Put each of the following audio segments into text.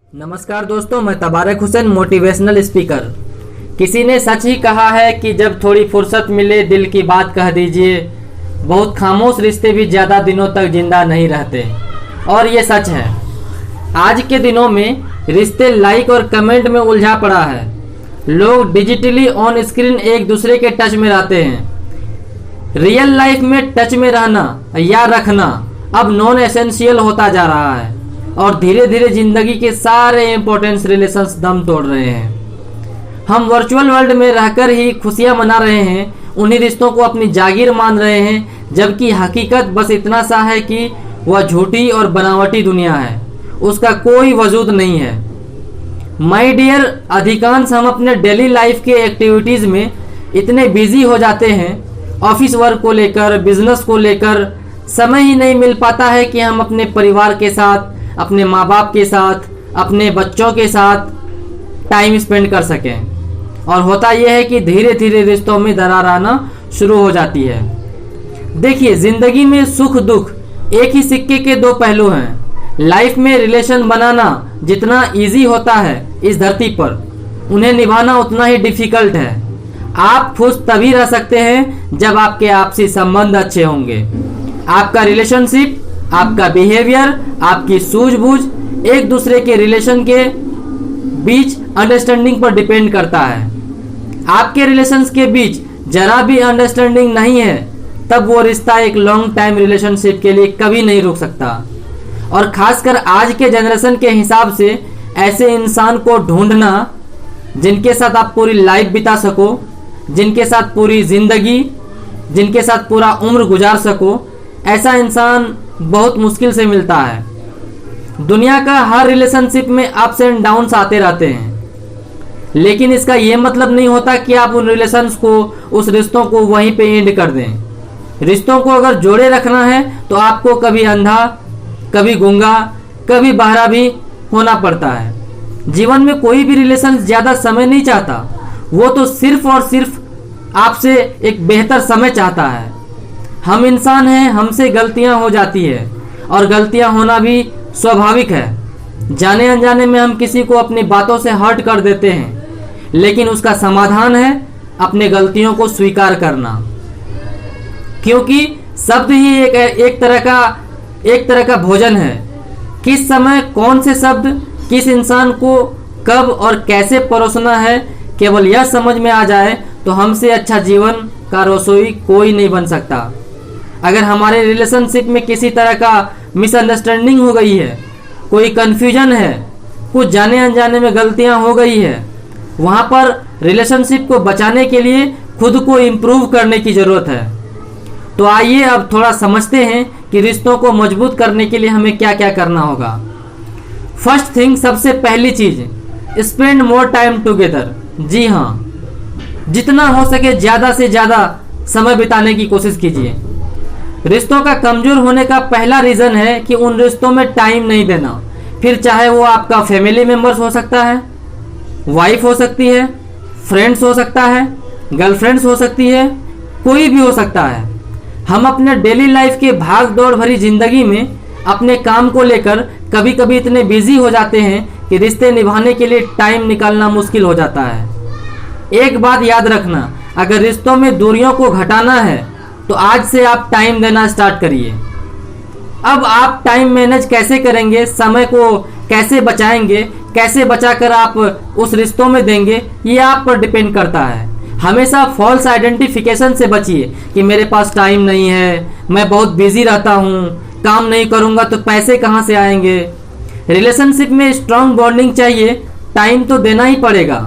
नमस्कार दोस्तों, मैं तबारक हुसैन, मोटिवेशनल स्पीकर। किसी ने सच ही कहा है कि जब थोड़ी फुर्सत मिले दिल की बात कह दीजिए। बहुत खामोश रिश्ते भी ज़्यादा दिनों तक जिंदा नहीं रहते, और ये सच है। आज के दिनों में रिश्ते लाइक और कमेंट में उलझा पड़ा है। लोग डिजिटली ऑन स्क्रीन एक दूसरे के टच में रहते हैं। रियल लाइफ में टच में रहना या रखना अब नॉन एसेंशियल होता जा रहा है, और धीरे धीरे जिंदगी के सारे इंपॉर्टेंस रिलेशंस दम तोड़ रहे हैं। हम वर्चुअल वर्ल्ड में रहकर ही खुशियां मना रहे हैं, उन्हीं रिश्तों को अपनी जागीर मान रहे हैं, जबकि हकीकत बस इतना सा है कि वह झूठी और बनावटी दुनिया है, उसका कोई वजूद नहीं है। माय डियर, अधिकांश हम अपने डेली लाइफ के एक्टिविटीज़ में इतने बिजी हो जाते हैं, ऑफिस वर्क को लेकर, बिजनेस को लेकर समय ही नहीं मिल पाता है कि हम अपने परिवार के साथ, अपने माँ बाप के साथ, अपने बच्चों के साथ टाइम स्पेंड कर सकें। और होता यह है कि धीरे धीरे रिश्तों में दरार आना शुरू हो जाती है। देखिए, ज़िंदगी में सुख दुख एक ही सिक्के के दो पहलू हैं। लाइफ में रिलेशन बनाना जितना इजी होता है इस धरती पर, उन्हें निभाना उतना ही डिफिकल्ट है। आप खुश तभी रह सकते हैं जब आपके आपसी संबंध अच्छे होंगे। आपका रिलेशनशिप, आपका बिहेवियर, आपकी सूझबूझ एक दूसरे के रिलेशन के बीच अंडरस्टैंडिंग पर डिपेंड करता है। आपके रिलेशंस के बीच जरा भी अंडरस्टैंडिंग नहीं है, तब वो रिश्ता एक लॉन्ग टाइम रिलेशनशिप के लिए कभी नहीं रुक सकता। और खासकर आज के जनरेशन के हिसाब से ऐसे इंसान को ढूंढना जिनके साथ आप पूरी लाइफ बिता सको, जिनके साथ पूरी जिंदगी, जिनके साथ पूरा उम्र गुजार सको, ऐसा इंसान बहुत मुश्किल से मिलता है। दुनिया का हर रिलेशनशिप में अप्स एंड डाउन्स आते रहते हैं, लेकिन इसका यह मतलब नहीं होता कि आप उन रिलेशंस को, उस रिश्तों को वहीं पे एंड कर दें। रिश्तों को अगर जोड़े रखना है तो आपको कभी अंधा, कभी गूंगा, कभी बहरा भी होना पड़ता है। जीवन में कोई भी रिलेशन ज़्यादा समय नहीं चाहता, वो तो सिर्फ और सिर्फ आपसे एक बेहतर समय चाहता है। हम इंसान हैं, हमसे गलतियां हो जाती है, और गलतियां होना भी स्वाभाविक है। जाने अनजाने में हम किसी को अपनी बातों से हर्ट कर देते हैं, लेकिन उसका समाधान है अपने गलतियों को स्वीकार करना। क्योंकि शब्द ही एक तरह का भोजन है। किस समय कौन से शब्द किस इंसान को कब और कैसे परोसना है, केवल यह समझ में आ जाए तो हमसे अच्छा जीवन का रसोई कोई नहीं बन सकता। अगर हमारे रिलेशनशिप में किसी तरह का मिसअंडरस्टैंडिंग हो गई है, कोई कन्फ्यूजन है, कुछ जाने अनजाने में गलतियां हो गई है, वहाँ पर रिलेशनशिप को बचाने के लिए खुद को इम्प्रूव करने की ज़रूरत है। तो आइए अब थोड़ा समझते हैं कि रिश्तों को मजबूत करने के लिए हमें क्या क्या करना होगा। फर्स्ट थिंग, सबसे पहली चीज़, स्पेंड मोर टाइम टुगेदर। जी हाँ, जितना हो सके ज़्यादा से ज़्यादा समय बिताने की कोशिश कीजिए। रिश्तों का कमज़ोर होने का पहला रीज़न है कि उन रिश्तों में टाइम नहीं देना। फिर चाहे वो आपका फैमिली मेम्बर्स हो सकता है, वाइफ हो सकती है, फ्रेंड्स हो सकता है, गर्लफ्रेंड्स हो सकती है, कोई भी हो सकता है। हम अपने डेली लाइफ के भाग दौड़ भरी ज़िंदगी में अपने काम को लेकर कभी कभी इतने बिजी हो जाते हैं कि रिश्ते निभाने के लिए टाइम निकालना मुश्किल हो जाता है। एक बात याद रखना, अगर रिश्तों में दूरियों को घटाना है तो आज से आप टाइम देना स्टार्ट करिए। अब आप टाइम मैनेज कैसे करेंगे, समय को कैसे बचाएंगे, कैसे बचाकर आप उस रिश्तों में देंगे, ये आप पर डिपेंड करता है। हमेशा फॉल्स आइडेंटिफिकेशन से बचिए कि मेरे पास टाइम नहीं है, मैं बहुत बिजी रहता हूँ, काम नहीं करूँगा तो पैसे कहाँ से आएंगे। रिलेशनशिप में स्ट्रांग बॉन्डिंग चाहिए, टाइम तो देना ही पड़ेगा।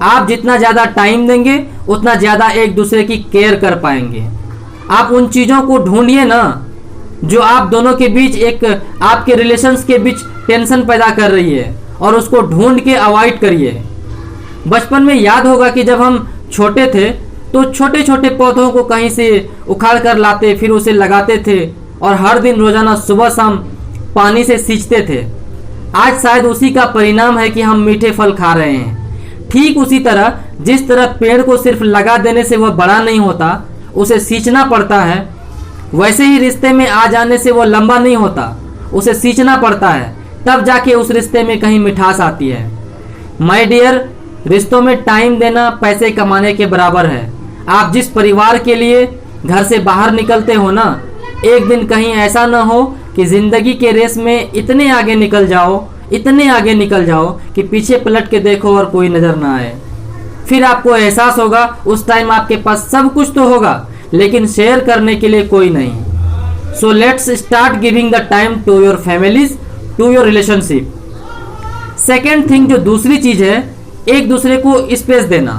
आप जितना ज़्यादा टाइम देंगे उतना ज़्यादा एक दूसरे की केयर कर पाएंगे। आप उन चीज़ों को ढूंढिए ना जो आप दोनों के बीच, एक आपके रिलेशंस के बीच टेंशन पैदा कर रही है, और उसको ढूंढ के अवॉइड करिए। बचपन में याद होगा कि जब हम छोटे थे तो छोटे छोटे पौधों को कहीं से उखाड़ कर लाते, फिर उसे लगाते थे, और हर दिन रोजाना सुबह शाम पानी से सींचते थे। आज शायद उसी का परिणाम है कि हम मीठे फल खा रहे हैं। ठीक उसी तरह जिस तरह पेड़ को सिर्फ लगा देने से वह बड़ा नहीं होता, उसे सींचना पड़ता है, वैसे ही रिश्ते में आ जाने से वो लंबा नहीं होता, उसे सींचना पड़ता है। तब जाके उस रिश्ते में कहीं मिठास आती है। माय डियर, रिश्तों में टाइम देना पैसे कमाने के बराबर है। आप जिस परिवार के लिए घर से बाहर निकलते हो ना, एक दिन कहीं ऐसा ना हो कि जिंदगी के रेस में इतने आगे निकल जाओ कि पीछे पलट के देखो और कोई नजर ना आए। फिर आपको एहसास होगा उस टाइम आपके पास सब कुछ तो होगा लेकिन शेयर करने के लिए कोई नहीं। So let's start giving the time to your families, to your relationship. Second thing, जो दूसरी चीज है, एक दूसरे को स्पेस देना।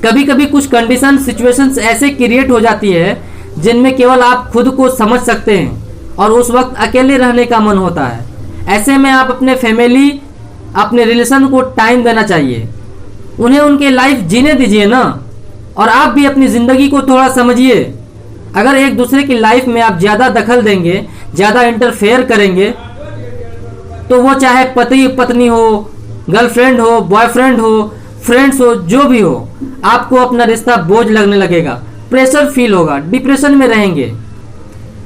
कभी कभी कुछ कंडीशन सिचुएशंस ऐसे क्रिएट हो जाती है जिनमें केवल आप खुद को समझ सकते हैं और उस वक्त अकेले रहने का मन होता है। ऐसे में आप अपने फैमिली, अपने रिलेशन को टाइम देना चाहिए। उन्हें उनके लाइफ जीने दीजिए ना, और आप भी अपनी जिंदगी को थोड़ा समझिए। अगर एक दूसरे की लाइफ में आप ज्यादा दखल देंगे, ज्यादा इंटरफेयर करेंगे, तो वो चाहे पति पत्नी हो, गर्लफ्रेंड हो, बॉयफ्रेंड हो, फ्रेंड्स हो, जो भी हो, आपको अपना रिश्ता बोझ लगने लगेगा, प्रेशर फील होगा, डिप्रेशन में रहेंगे।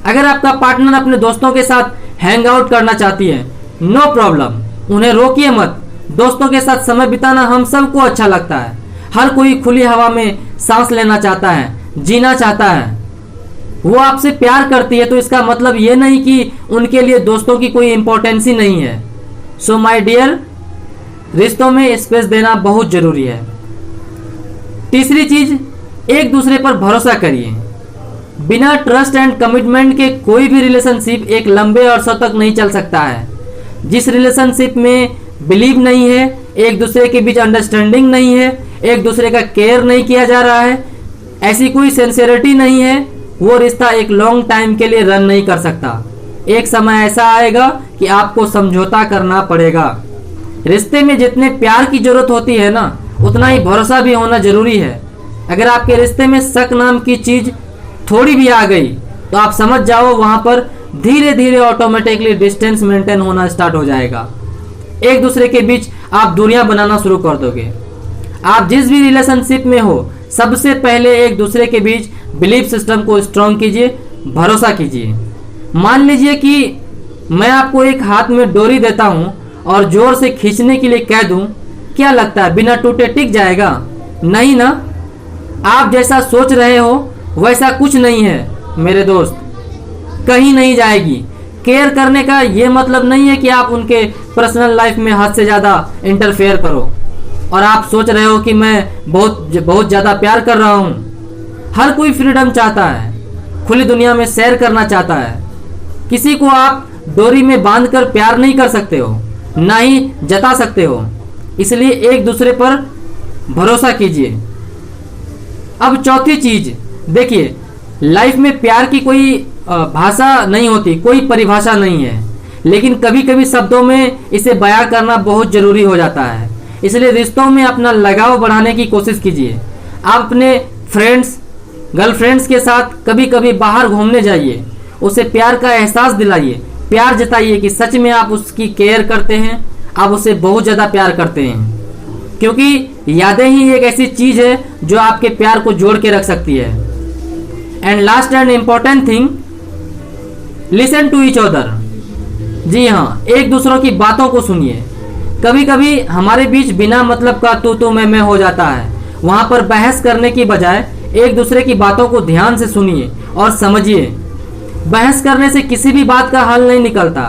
अगर आपका पार्टनर अपने दोस्तों के साथ हैंग आउट करना चाहती है, नो प्रॉब्लम, उन्हें रोकिए मत। दोस्तों के साथ समय बिताना हम सबको अच्छा लगता है। हर कोई खुली हवा में सांस लेना चाहता है, जीना चाहता है। वो आपसे प्यार करती है तो इसका मतलब ये नहीं कि उनके लिए दोस्तों की कोई इंपॉर्टेंस ही नहीं है। सो माय डियर, रिश्तों में स्पेस देना बहुत जरूरी है। तीसरी चीज, एक दूसरे पर भरोसा करिए। बिना ट्रस्ट एंड कमिटमेंट के कोई भी रिलेशनशिप एक लंबे अरसों तक नहीं चल सकता है। जिस रिलेशनशिप में बिलीव नहीं है, एक दूसरे के बीच अंडरस्टैंडिंग नहीं है, एक दूसरे का केयर नहीं किया जा रहा है, ऐसी कोई सिंसियरिटी नहीं है, वो रिश्ता एक लॉन्ग टाइम के लिए रन नहीं कर सकता। एक समय ऐसा आएगा कि आपको समझौता करना पड़ेगा। रिश्ते में जितने प्यार की जरूरत होती है ना, उतना ही भरोसा भी होना जरूरी है। अगर आपके रिश्ते में शक नाम की चीज थोड़ी भी आ गई तो आप समझ जाओ वहां पर धीरे धीरे ऑटोमेटिकली डिस्टेंस मेंटेन होना स्टार्ट हो जाएगा। एक दूसरे के बीच आप दूरियां बनाना शुरू कर दोगे। आप जिस भी रिलेशनशिप में हो, सबसे पहले एक दूसरे के बीच बिलीफ सिस्टम को स्ट्रॉन्ग कीजिए, भरोसा कीजिए। मान लीजिए कि मैं आपको एक हाथ में डोरी देता हूं और जोर से खींचने के लिए कह दूं, क्या लगता है बिना टूटे टिक जाएगा? नहीं ना। आप जैसा सोच रहे हो वैसा कुछ नहीं है मेरे दोस्त, कहीं नहीं जाएगी। केयर करने का ये मतलब नहीं है कि आप उनके पर्सनल लाइफ में हद से ज़्यादा इंटरफेयर करो और आप सोच रहे हो कि मैं बहुत ज़्यादा प्यार कर रहा हूँ। हर कोई फ्रीडम चाहता है, खुली दुनिया में सैर करना चाहता है। किसी को आप डोरी में बांधकर प्यार नहीं कर सकते हो, ना ही जता सकते हो। इसलिए एक दूसरे पर भरोसा कीजिए। अब चौथी चीज देखिए, लाइफ में प्यार की कोई भाषा नहीं होती, कोई परिभाषा नहीं है, लेकिन कभी कभी शब्दों में इसे बयां करना बहुत जरूरी हो जाता है। इसलिए रिश्तों में अपना लगाव बढ़ाने की कोशिश कीजिए। आप अपने फ्रेंड्स, गर्लफ्रेंड्स के साथ कभी कभी बाहर घूमने जाइए, उसे प्यार का एहसास दिलाइए, प्यार जताइए कि सच में आप उसकी केयर करते हैं, आप उसे बहुत ज़्यादा प्यार करते हैं। क्योंकि यादें ही एक ऐसी चीज है जो आपके प्यार को जोड़ के रख सकती है। And last and important thing, listen to each other. जी हाँ, एक दूसरों की बातों को सुनिए। कभी कभी हमारे बीच बिना मतलब का तू मैं हो जाता है। वहां पर बहस करने की बजाय एक दूसरे की बातों को ध्यान से सुनिए और समझिए। बहस करने से किसी भी बात का हल नहीं निकलता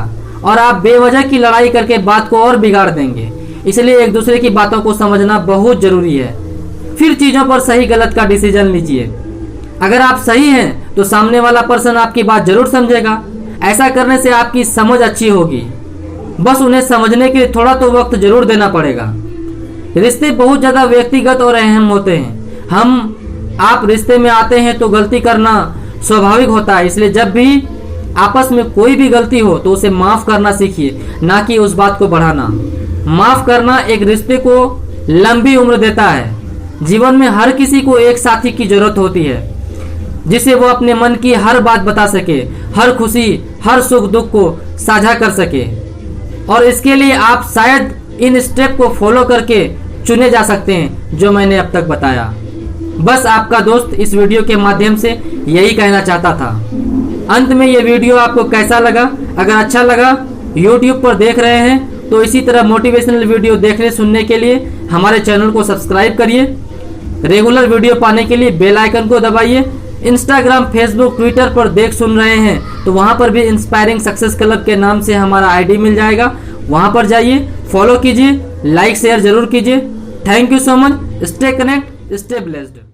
और आप बेवजह की लड़ाई करके बात को और बिगाड़ देंगे। इसलिए एक दूसरे की बातों को समझना बहुत जरूरी है। फिर चीजों पर सही गलत का डिसीजन लीजिए। अगर आप सही हैं तो सामने वाला पर्सन आपकी बात जरूर समझेगा। ऐसा करने से आपकी समझ अच्छी होगी। बस उन्हें समझने के लिए थोड़ा तो वक्त जरूर देना पड़ेगा। रिश्ते बहुत ज्यादा व्यक्तिगत और अहम होते हैं। आप रिश्ते में आते हैं तो गलती करना स्वाभाविक होता है। इसलिए जब भी आपस में कोई भी गलती हो तो उसे माफ करना सीखिए, ना कि उस बात को बढ़ाना। माफ करना एक रिश्ते को लंबी उम्र देता है। जीवन में हर किसी को एक साथी की जरूरत होती है जिसे वो अपने मन की हर बात बता सके, हर खुशी, हर सुख दुख को साझा कर सके। और इसके लिए आप शायद इन स्टेप को फॉलो करके चुने जा सकते हैं जो मैंने अब तक बताया। बस आपका दोस्त इस वीडियो के माध्यम से यही कहना चाहता था। अंत में ये वीडियो आपको कैसा लगा? अगर अच्छा लगा यूट्यूब पर देख रहे हैं तो इसी तरह मोटिवेशनल वीडियो देखने सुनने के लिए हमारे चैनल को सब्सक्राइब करिए। रेगुलर वीडियो पाने के लिए बेल आइकन को दबाइए। इंस्टाग्राम, फेसबुक, ट्विटर पर देख सुन रहे हैं तो वहां पर भी इंस्पायरिंग सक्सेस क्लब के नाम से हमारा आईडी मिल जाएगा, वहां पर जाइए, फॉलो कीजिए, लाइक शेयर जरूर कीजिए। Thank you so much. Stay connect, stay blessed.